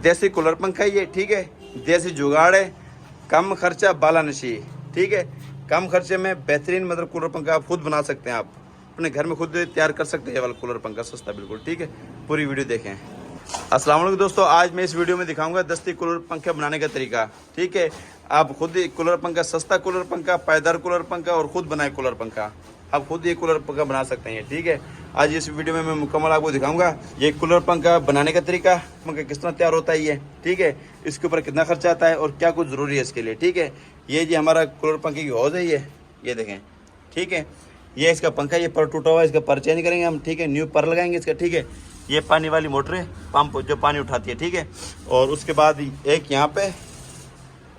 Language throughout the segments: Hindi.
देसी कूलर पंखा है ये, ठीक है। देसी जुगाड़ है, कम खर्चा बाला नशी, ठीक है। कम खर्चे में बेहतरीन मतलब कूलर पंखा आप खुद बना सकते हैं, आप अपने घर में खुद तैयार कर सकते हैं ये वाला कूलर पंखा, सस्ता बिल्कुल, ठीक है। पूरी वीडियो देखें। अस्सलाम वालेकुम दोस्तों, आज मैं इस वीडियो में दिखाऊंगा दस्ती कूलर पंखा बनाने का तरीका, ठीक है। आप खुद कूलर पंखा, सस्ता कूलर पंखा, पायदार कूलर पंखा और खुद बनाए कूलर पंखा, आप खुद ये कूलर पंखा बना सकते हैं, ठीक है। आज इस वीडियो में मैं मुकम्मल आपको दिखाऊंगा ये कूलर पंखा बनाने का तरीका, पंखा किस तरह तैयार होता है ये, ठीक है। इसके ऊपर कितना खर्चा आता है और क्या कुछ ज़रूरी है इसके लिए, ठीक है। ये जी हमारा कूलर पंखे की हौज है ये देखें, ठीक है। ये इसका पंखा, ये पर टूटा हुआ है, इसका पर चेंज करेंगे हम, ठीक है। न्यू पर लगाएंगे इसका, ठीक है। ये पानी वाली मोटर है, पंप जो पानी उठाती है, ठीक है। और उसके बाद एक यहाँ पे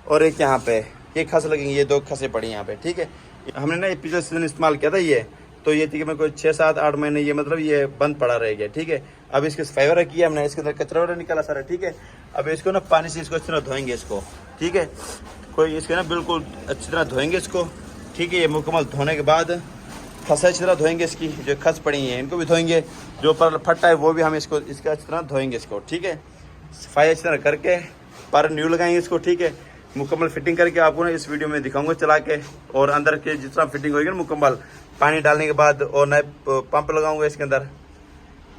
और एक यहाँ पे ये खस लगेंगे, ये दो खसें पड़ी यहाँ पे, ठीक है। हमने ना ये पिछले सीजन इस्तेमाल किया था ये, तो ये तकरीबन कोई 6, 7, 8 महीने ये मतलब ये बंद पड़ा रहेगा, ठीक है। अब इसके फाइबर किया हमने, इसके अंदर कचरा वगैरह निकाला सारा, ठीक है। अब इसको ना पानी से इसको अच्छी तरह धोएंगे इसको, ठीक है। कोई इसके ना बिल्कुल अच्छी तरह धोएंगे इसको, ठीक है। ये मुकम्मल धोने के बाद खस अच्छी तरह धोएंगे, इसकी जो खस पड़ी है इनको भी धोएंगे, जो पर फट्टा है वो भी हम इसको इसका अच्छी तरह धोएंगे इसको, ठीक है। सफाई अच्छी तरह करके पर न्यू लगाएंगे इसको, ठीक है। मुकम्मल फिटिंग करके आपको ना इस वीडियो में दिखाऊंगा चला के, और अंदर के जिस तरह फिटिंग होगी ना मुकम्मल पानी डालने के बाद, और नए पंप लगाऊंगा इसके अंदर।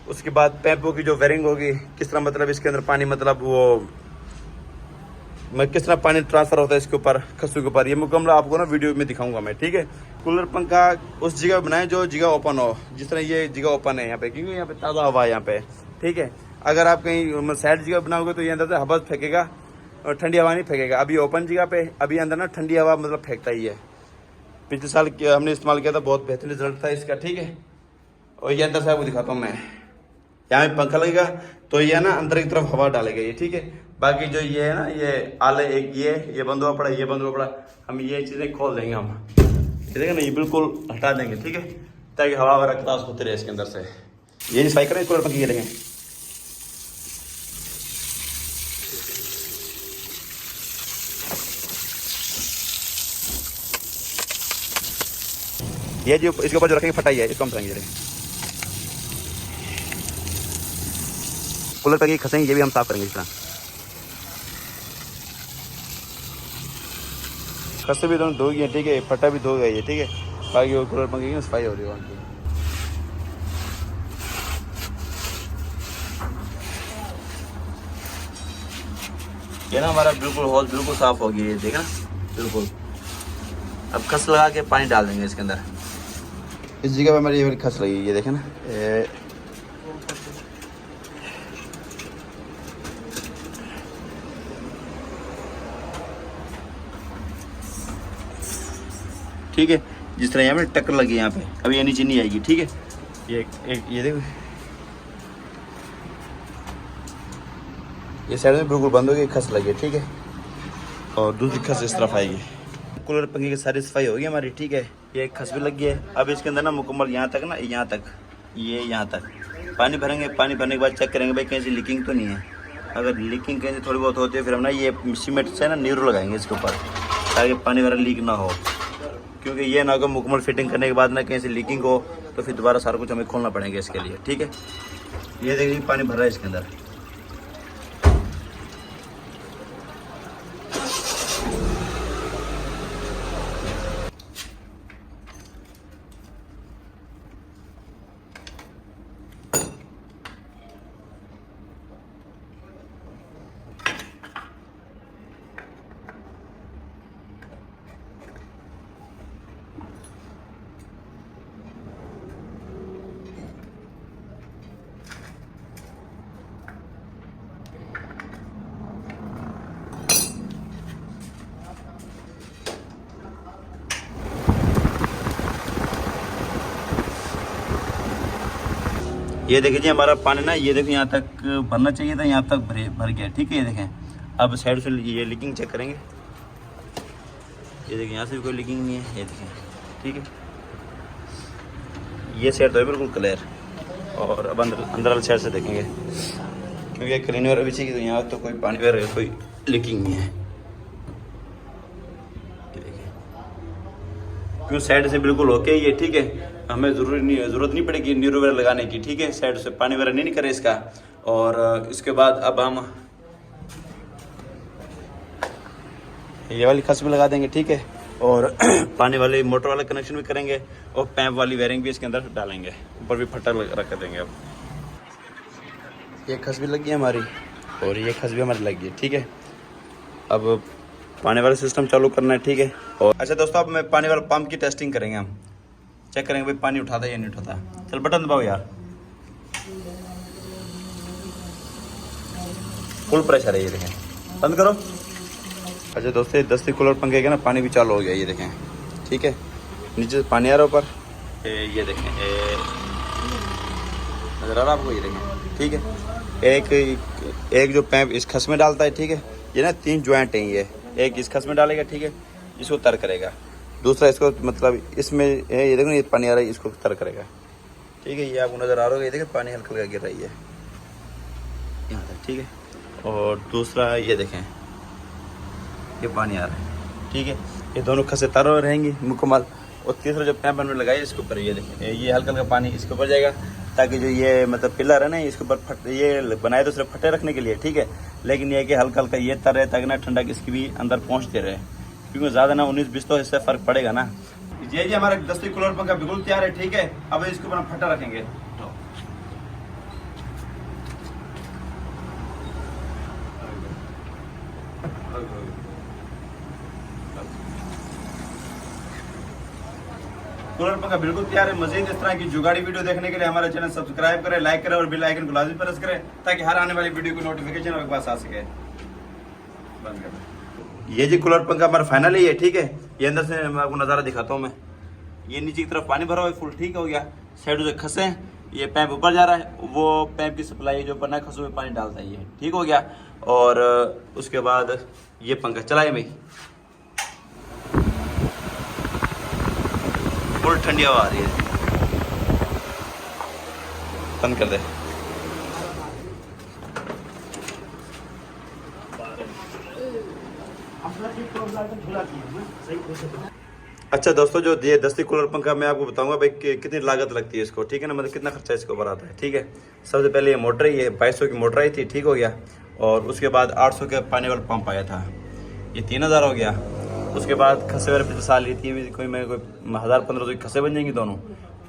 उसके बाद पैपों की जो वायरिंग होगी, किस तरह मतलब इसके अंदर पानी मतलब वो मैं किस तरह पानी ट्रांसफर होता है इसके ऊपर, खसों के ऊपर, ये मुकम्मल आपको ना वीडियो में दिखाऊंगा मैं, ठीक है। कूलर पंखा उस जगह बनाए जो जगह ओपन हो, जिस तरह ये जगह ओपन है यहाँ पे, क्योंकि यहाँ पे ताज़ा हवा है यहाँ पे, ठीक है। अगर आप कहीं साइड जगह बनाओगे तो ये अंदर से हवा फेंकेगा और ठंडी हवा नहीं फेंकेगा। अभी ओपन जगह पे अभी अंदर ना ठंडी हवा मतलब फेंकता ही है। पिछले साल हमने इस्तेमाल किया था, बहुत बेहतरीन रिजल्ट था इसका, ठीक है। और ये अंदर से आपको दिखाता हूँ मैं, यहाँ पे पंखा लगेगा तो ये ना अंदर की तरफ हवा डालेगा ये, ठीक है। बाकी जो ये है ना ये आले एक ये बंद हुआ पड़ा, ये बंद हुआ पड़ा, हम ये चीज़ें खोल देंगे हम, देखेंगे ना, ये बिल्कुल हटा देंगे, ठीक है, ताकि हवा वगैरह क्रॉस होते रहे इसके अंदर से। ये सफाई करें कूलर पंखे, ये देखें, ये जो इसके ऊपर जो रखेंगे फटाई है, इसको हम करेंगे। कूलर पंखे खसेंगे, ये भी हम साफ करेंगे इस तरह। खस्से भी दोनों धो गए, ठीक है, फटा भी धो गया ये, ठीक है। बाकी वो कूलर पंखे की सफाई हो रही है उनकी। ये ना हमारा बिल्कुल हॉल बिल्कुल साफ हो गया, ये देखा बिल्कुल। अब खस लगा के पानी डाल देंगे इसके अंदर। इस जगह पे हमारी ये खस लगी, ये देखें ना, ठीक है। जिस तरह यहाँ पे टक्कर लगी यहाँ पे, अभी ये नीचे नहीं आएगी, ठीक है। ये देखो, ये साइड में बिल्कुल बंद हो गई, खस लगी है, ठीक है। और दूसरी खस इस तरफ आएगी। कूलर पंखे की सारी सफाई होगी हमारी, ठीक है। ये एक खस भी लग गई है। अब इसके अंदर ना मुकम्मल यहाँ तक ना, यहाँ तक ये यहाँ तक पानी भरेंगे। पानी भरने के बाद चेक करेंगे भाई कहीं से लीकिंग तो नहीं है। अगर लीकिंग कहीं से थोड़ी बहुत होती है फिर हम ना ये सीमेंट से ना नीरू लगाएंगे इसके ऊपर, ताकि पानी वगैरह लीक ना हो, क्योंकि ये ना अगर मुकम्मल फिटिंग करने के बाद ना कहीं से लीकिंग हो तो फिर दोबारा सारा कुछ हमें खोलना पड़ेगा इसके लिए, ठीक है। ये देखिए पानी भर रहा है इसके अंदर। ये देखिए जी हमारा पानी ना, ये देखिए यहाँ तक भरना चाहिए था, यहाँ तक भर गया, ठीक है। ये देखें, अब साइड से ये लीकिंग चेक करेंगे। ये देखिए यहाँ से भी कोई लीकिंग नहीं है, ये देखें, ठीक है। ये साइड तो है बिल्कुल क्लियर, और अब अंदर वाले साइड से देखेंगे, क्योंकि क्लीन वगैरह भी चाहिए, तो यहाँ तो कोई पानी वगैरह कोई लीकिंग नहीं है। ये देखिए, क्यों साइड से बिल्कुल ओके ये, ठीक है। हमें ज़रूरत नहीं पड़ेगी नीरू वगैरह लगाने की, ठीक है। साइड से पानी वगैरह नहीं करे इसका। और इसके बाद अब हम ये वाली खस भी लगा देंगे, ठीक है। और पानी वाली मोटर वाला कनेक्शन भी करेंगे और पैप वाली वायरिंग भी इसके अंदर डालेंगे, ऊपर भी फट्टा रख देंगे। अब ये खस भी लग गई हमारी और ये खस भी हमारी लग गई, ठीक है। अब पानी वाला सिस्टम चालू करना है, ठीक है। और अच्छा दोस्तों, अब मैं पानी वाला पंप की टेस्टिंग करेंगे, हम चेक करेंगे भाई पानी उठाता है या नहीं उठाता। चल बटन दबाओ यार, फुल प्रेशर है, ये देखें, बंद करो। अच्छा दोस्तों, 10 कूलर पंखे का ना पानी भी चालू हो गया, ये देखें, ठीक है। नीचे से पानी आ रहा है ऊपर, ये देखें, नजर आ रहा है आपको, ये देखें, ठीक है। एक जो पैप इस खस में डालता है, ठीक है, ये ना 3 ज्वाइंट हैं, ये एक इस खस में डालेगा, ठीक है, इसको तर करेगा। दूसरा इसको मतलब इसमें ये देखो, ये पानी आ रहा है, इसको तर करेगा, ठीक है। ये आपको नज़र आ रहा होगा, ये देखिए पानी हल्का हल्का गिर रही है यहाँ तक, ठीक है। और दूसरा ये देखें, ये पानी आ रहा है, ठीक है। ये दोनों खसे तर रहेंगी मुकम्मल। और तीसरा जो पैप हमने लगाया इसके ऊपर, ये देखें, ये हल्का हल्का पानी इसके ऊपर जाएगा, ताकि जो ये मतलब पिलर है ना, इसके ऊपर ये बनाए तो सिर्फ फटे रखने के लिए, ठीक है। लेकिन ये कि हल्का हल्का ये तर रहे, ताकि ना ठंडा इसकी भी अंदर पहुँचते रहे, क्योंकि ज़्यादा ना 19-20 तो इससे फ़र्क पड़ेगा ना। ये जी हमारा 10 कूलर पंखा बिल्कुल तैयार है, ठीक है। अब इसके ऊपर हम फटा रखेंगे। कूलर पंखा बिल्कुल तैयार है। मजीद इस तरह की जुगाड़ी वीडियो देखने के लिए हमारा चैनल सब्सक्राइब करें, लाइक करें और बेल आइकन को लाजमी प्रेस करें, ताकि हर आने वाली वीडियो की नोटिफिकेशन आपके पास आ सके। बंद कर। ये जी कूलर पंखा हमारा फाइनल ही है, ठीक है। ये अंदर से मैं आपको नज़ारा दिखाता हूँ मैं। ये नीचे की तरफ पानी भरा हुआ है फुल, ठीक हो गया। साइडों से खसे, ये पैप ऊपर जा रहा है, वो पैप की सप्लाई जो ऊपर ना खसों में पानी डालता है, ये ठीक हो गया। और उसके बाद ये पंखा चलाए भाई, फुल ठंडी हवा आ रही है। बंद कर दे। अच्छा दोस्तों, जो ये 10 कूलर पंखा मैं आपको बताऊंगा भाई कि कितनी लागत लगती है इसको, ठीक है ना, मतलब कितना खर्चा इसके ऊपर आता है, ठीक है। सबसे पहले ये मोटर, ये 2200 की मोटर आई थी, ठीक हो गया। और उसके बाद 800 का पानी वाला पंप आया था, ये 3000 हो गया। उसके बाद खसे वाले 50 साल लेती है, कोई 1000-1500 की खसे बन जाएंगी दोनों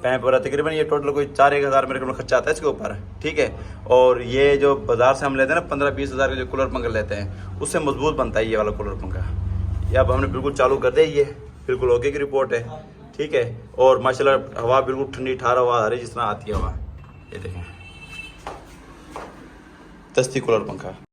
पैप वगैरह, तकरीबन ये टोटल कोई 4-1000 मेरे को खर्चा आता है इसके ऊपर, ठीक है। और ये जो बाजार से हम लेते हैं ना 15-20 हज़ार के जो कूलर पंखा लेते हैं, उससे मजबूत बनता है ये वाला कूलर पंखा। ये अब हमने बिल्कुल चालू कर दिया, ये बिल्कुल ओके की रिपोर्ट है, ठीक है। और माशाल्लाह हवा बिल्कुल ठंडी ठार हवा आ रही है, जिस तरह आती है हवा। ये देखें 10 कूलर पंखा।